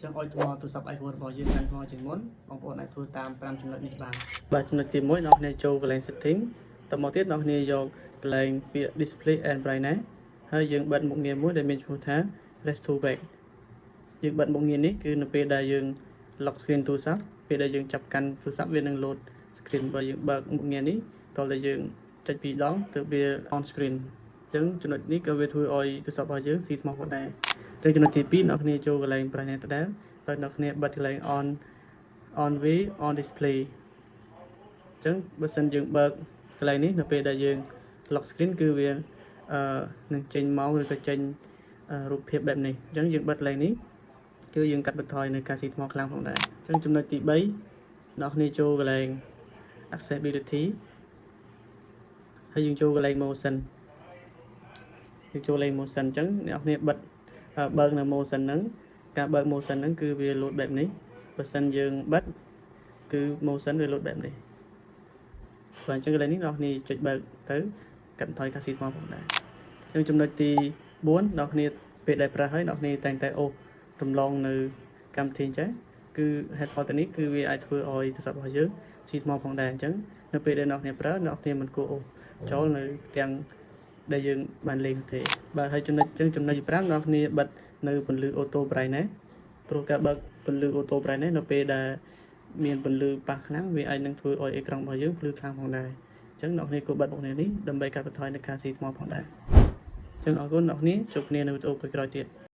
ចឹងឲ្យថ្មទូរស័ព្ទ iPhone របស់យើងកាន់ថ្មជាងមុនបងប្អូនអាចធ្វើតាម5ចំណុចនេះបានបាទចំណុចទី1អ្នកគ្នាចូលកន្លែង setting តមកទៀតអ្នកគ្នាយកកន្លែងពាក្យ display and brightness ហើយយើងបិទមុខងារមួយដែលមានឈ្មោះថា rest to back យើងបិទមុខងារនេះគឺនៅពេលដែលយើង lock screen ទូរស័ព្ទពេលដែលយើងចាប់កាន់ទូរស័ព្ទវានឹង load screen បើយើងបើកមុខងារនេះតតែយើងចុច2ដងទើបវា on screen អញ្ចឹងចំណុចនេះក៏វាធ្វើឲ្យទូរស័ព្ទរបស់យើងស៊ីថ្មផងដែរអញ្ចឹងចំណុចទី2អ្នកគ្នាចូលកន្លែង brightness ដដែលហើយអ្នកគ្នាបិទកន្លែង on way on display អញ្ចឹងបើសិនយើងបើកកន្លែងនេះនៅពេលដែលយើង lock screen គឺវានឹងចេញមកឬក៏ចេញរូបភាពបែបនេះអញ្ចឹងយើងបិទកន្លែងនេះគឺយើងកាត់បន្ថយនៅការស៊ីថ្មខ្លាំងផងដែរអញ្ចឹងចំណុចទី3អ្នកគ្នាចូលកន្លែង accessibility ហើយយើងចូលកន្លែង motion យើងចូលកន្លែង motion អញ្ចឹងអ្នកគ្នាបិទបើកនៅ motion ហ្នឹងការបើក motion ហ្នឹងគឺវា load បែបនេះបើសិនយើងបិទគឺ motion វា load បែបនេះបាទអញ្ចឹងកន្លែងនេះអ្នកគ្នាចុចបើកទៅកាត់បន្ថយការស៊ីថ្មផងដែរអញ្ចឹងចំណុចទី4អ្នកគ្នាពេលដែលប្រើហើយអ្នកគ្នាតែងតែអូសរំលងនៅកម្មវិធីអញ្ចឹងគឺ headphone នេះគឺវាអាចធ្វើឲ្យទូរស័ព្ទរបស់យើងស៊ីថ្មផងដែរអញ្ចឹងនៅពេលដែលអ្នកគ្នាប្រើអ្នកគ្នាមិនគួរអូសចូលនៅទាំងដែលយើងបានលេងទេបាទហើយចំណុចទី5អ្នកគ្នាបិទនៅពន្លឺ auto brightness ព្រោះការបើកពន្លឺ auto brightness នៅពេលដែលមានពន្លឺប៉ះខ្លាំងវាអាចនឹងធ្វើឲ្យអេក្រង់របស់យើងភ្លឺខ្លាំងផងដែរអញ្ចឹងអ្នកគ្នាគួរបិទមុខនេះដើម្បីកាត់បន្ថយនៃការស៊ីថ្មផងដែរអញ្ចឹងអរគុណអ្នកគ្នាជួបគ្នានៅវីដេអូក្រោយៗទៀត